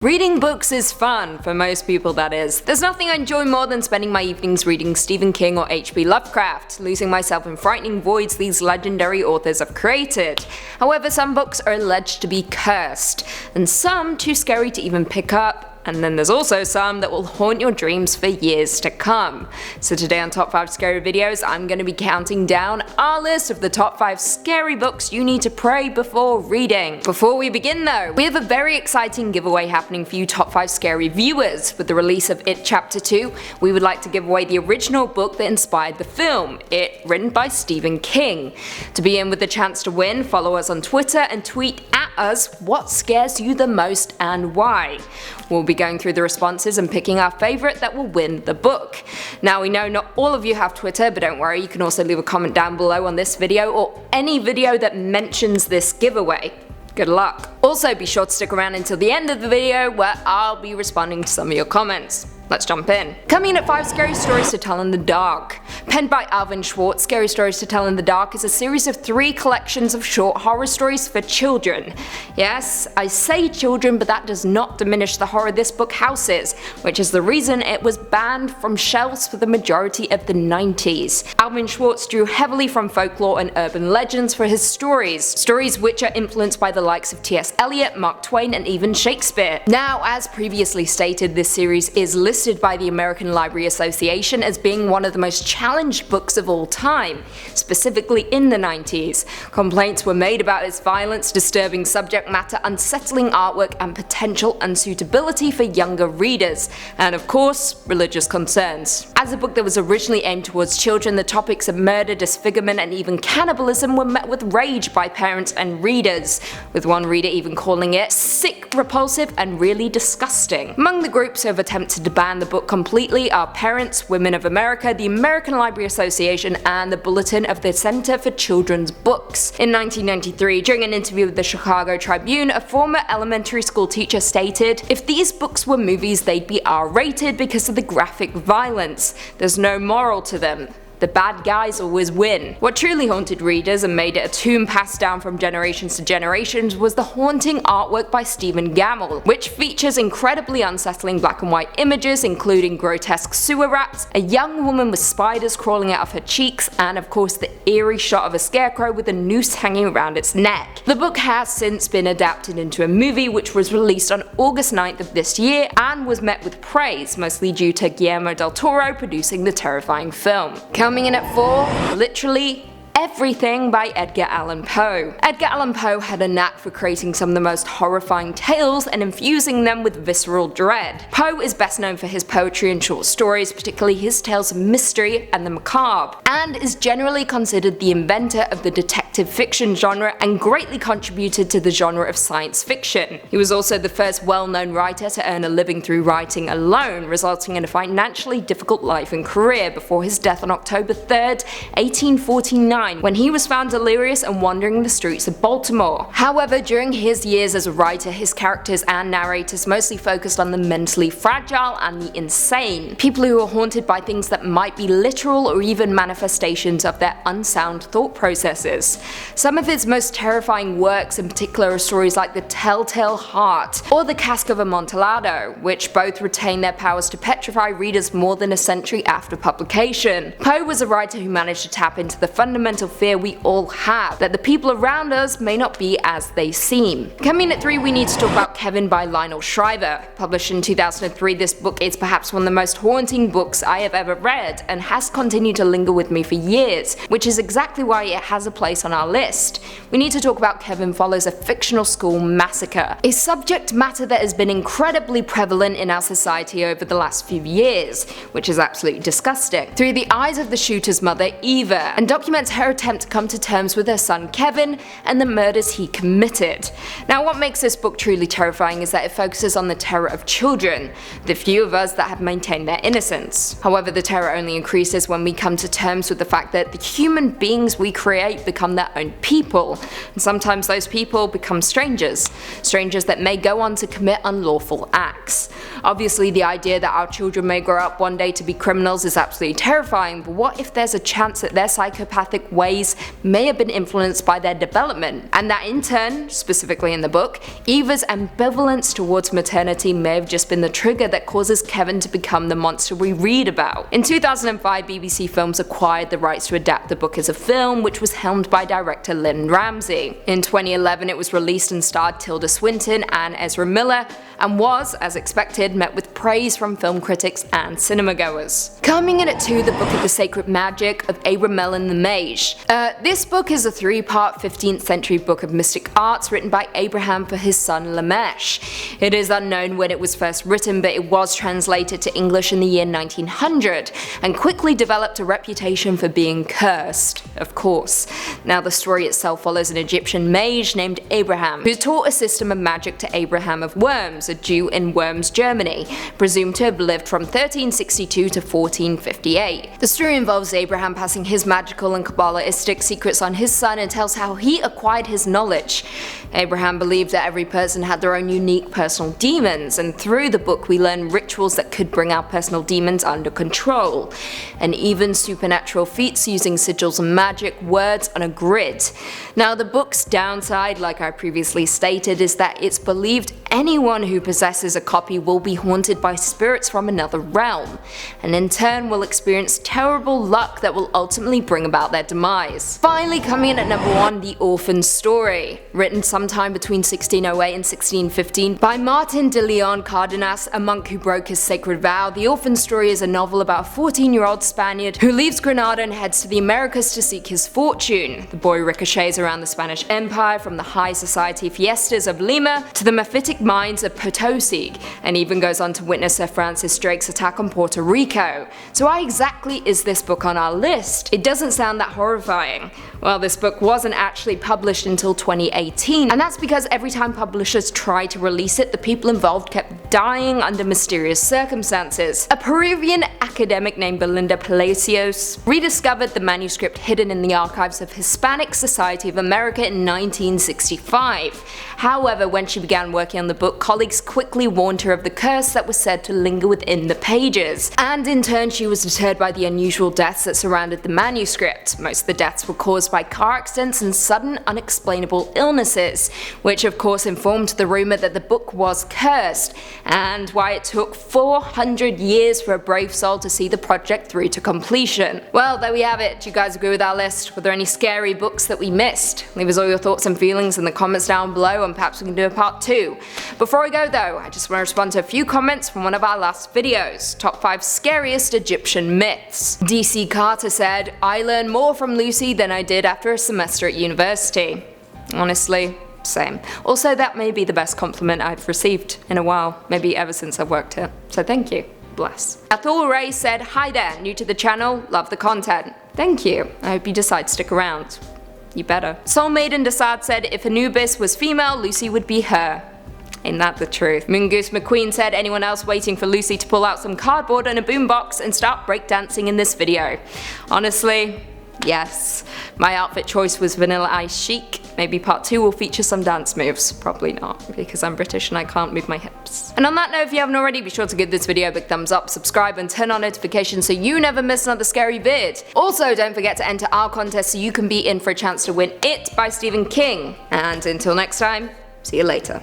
Reading books is fun, for most people that is. There's nothing I enjoy more than spending my evenings reading Stephen King or HP Lovecraft, losing myself in frightening voids these legendary authors have created. However, some books are alleged to be cursed, and some too scary to even pick up. And then there's also some that will haunt your dreams for years to come. So today on Top 5 Scary Videos, I'm going to be counting down our list of the top 5 scary books you need to pray before reading. Before we begin though, we have a very exciting giveaway happening for you top 5 scary viewers. With the release of It Chapter 2, we would like to give away the original book that inspired the film, It, written by Stephen King. To be in with the chance to win, follow us on Twitter and tweet at us what scares you the most and why. We'll be going through the responses and picking our favourite that will win the book. Now we know not all of you have Twitter, but don't worry, you can also leave a comment down below on this video or any video that mentions this giveaway. Good luck. Also be sure to stick around until the end of the video where I'll be responding to some of your comments. Let's jump in. Coming in at 5 Scary Stories to Tell in the Dark. Penned by Alvin Schwartz, Scary Stories to Tell in the Dark is a series of 3 collections of short horror stories for children. Yes, I say children, but that does not diminish the horror this book houses, which is the reason it was banned from shelves for the majority of the 90s. Alvin Schwartz drew heavily from folklore and urban legends for his stories which are influenced by the likes of T.S. Eliot, Mark Twain, and even Shakespeare. Now, as previously stated, this series is listed by the American Library Association as being one of the most challenged books of all time, specifically in the 90s. Complaints were made about its violence, disturbing subject matter, unsettling artwork, and potential unsuitability for younger readers, and of course, religious concerns. As a book that was originally aimed towards children, the topics of murder, disfigurement, and even cannibalism were met with rage by parents and readers, with one reader even calling it sick, repulsive, and really disgusting. Among the groups who have attempted to ban the book completely are Parents, Women of America, the American Library Association, and the Bulletin of the Center for Children's Books. In 1993, during an interview with the Chicago Tribune, a former elementary school teacher stated, "If these books were movies, they'd be R-rated because of the graphic violence. There's no moral to them. The bad guys always win." What truly haunted readers and made it a tome passed down from generations to generations was the haunting artwork by Stephen Gammell, which features incredibly unsettling black and white images including grotesque sewer rats, a young woman with spiders crawling out of her cheeks, and of course the eerie shot of a scarecrow with a noose hanging around its neck. The book has since been adapted into a movie which was released on August 9th of this year and was met with praise, mostly due to Guillermo del Toro producing the terrifying film. Coming in at 4, literally Everything by Edgar Allan Poe. Edgar Allan Poe had a knack for creating some of the most horrifying tales and infusing them with visceral dread. Poe is best known for his poetry and short stories, particularly his tales of mystery and the macabre, and is generally considered the inventor of the detective fiction genre and greatly contributed to the genre of science fiction. He was also the first well-known writer to earn a living through writing alone, resulting in a financially difficult life and career before his death on October 3rd, 1849, when he was found delirious and wandering the streets of Baltimore. However, during his years as a writer, his characters and narrators mostly focused on the mentally fragile and the insane, people who are haunted by things that might be literal or even manifestations of their unsound thought processes. Some of his most terrifying works in particular are stories like The Telltale Heart or The Cask of Amontillado, which both retain their powers to petrify readers more than a century after publication. Poe was a writer who managed to tap into the fundamental fear we all have, that the people around us may not be as they seem. Coming at 3, we need to talk about Kevin by Lionel Shriver. Published in 2003, this book is perhaps one of the most haunting books I have ever read and has continued to linger with me for years, which is exactly why it has a place on our list. We need to talk about Kevin follows a fictional school massacre, a subject matter that has been incredibly prevalent in our society over the last few years, which is absolutely disgusting, through the eyes of the shooter's mother, Eva, and documents her attempt to come to terms with her son Kevin and the murders he committed. Now, what makes this book truly terrifying is that it focuses on the terror of children, the few of us that have maintained their innocence. However, the terror only increases when we come to terms with the fact that the human beings we create become their own people, and sometimes those people become strangers that may go on to commit unlawful acts. Obviously the idea that our children may grow up one day to be criminals is absolutely terrifying, but what if there's a chance that their psychopathic ways may have been influenced by their development, and that in turn, specifically in the book, Eva's ambivalence towards maternity may have just been the trigger that causes Kevin to become the monster we read about. In 2005, BBC Films acquired the rights to adapt the book as a film, which was helmed by director Lynn Ramsey. In 2011 it was released and starred Tilda Swinton and Ezra Miller, and was, as expected, met with praise from film critics and cinemagoers. Coming in at 2, the Book of the Sacred Magic of Abram Mellon the Mage. This book is a 3-part 15th century book of mystic arts written by Abraham for his son Lamesh. It is unknown when it was first written, but it was translated to English in the year 1900, and quickly developed a reputation for being cursed, of course. Now the story itself follows an Egyptian mage named Abraham, who taught a system of magic to Abraham of Worms, a Jew in Worms, Germany, presumed to have lived from 1362 to 1458. The story involves Abraham passing his magical and Kabbalistic secrets on his son and tells how he acquired his knowledge. Abraham believed that every person had their own unique personal demons, and through the book we learn rituals that could bring our personal demons under control, and even supernatural feats using sigils and magic, words on a grid. Now the book's downside, like I previously stated, is that it's believed anyone who possesses a copy will be haunted by spirits from another realm, and in turn will experience terrible luck that will ultimately bring about their demise. Finally, coming in at number 1, The Orphans Story. Written sometime between 1608 and 1615 by Martin de Leon Cardenas, a monk who broke his sacred vow, The Orphans Story is a novel about a 14-year-old Spaniard who leaves Granada and heads to the Americas to seek his fortune. The boy ricochets around the Spanish Empire, from the high society fiestas of Lima to the mephitic mines of Potosi, and even goes on to witness Sir Francis Drake's attack on Puerto Rico. So why exactly is this book on our list? It doesn't sound that horrifying. Well, this book wasn't actually published until 2018, and that's because every time publishers tried to release it, the people involved kept dying under mysterious circumstances. A Peruvian academic named Belinda Palacios rediscovered the manuscript hidden in the archives of Hispanic Society of America in 1965. However, when she began working on the book, colleagues quickly warned her of the curse that was said to linger within the pages, and in turn she was deterred by the unusual deaths that surrounded the manuscript. Most of the deaths were caused by car accidents and sudden unexplainable illnesses, which of course informed the rumour that the book was cursed, and why it took 400 years for a brave soul to see the project through to completion. Well, there we have it. Do you guys agree with our list? Were there any scary books that we missed? Leave us all your thoughts and feelings in the comments down below, and perhaps we can do a part 2. Before I go though, I just want to respond to a few comments from one of our last videos. Top 5 scariest Egyptian myths. DC Carter said, "I learned more from Lucy than I did after a semester at university." Honestly, same. Also, that may be the best compliment I've received in a while, maybe ever since I've worked here. So thank you. Bless. Athul Ray said, "Hi there, new to the channel, love the content." Thank you. I hope you decide to stick around. You better. Soul Maiden Desad said, "If Anubis was female, Lucy would be her." Ain't that the truth? Moongoose McQueen said, "Anyone else waiting for Lucy to pull out some cardboard and a boombox and start breakdancing in this video?" Honestly, yes. My outfit choice was Vanilla Ice Chic. Maybe part 2 will feature some dance moves. Probably not, because I'm British and I can't move my hips. And on that note, if you haven't already, be sure to give this video a big thumbs up, subscribe and turn on notifications so you never miss another scary vid. Also, don't forget to enter our contest so you can be in for a chance to win It by Stephen King. And until next time, see you later.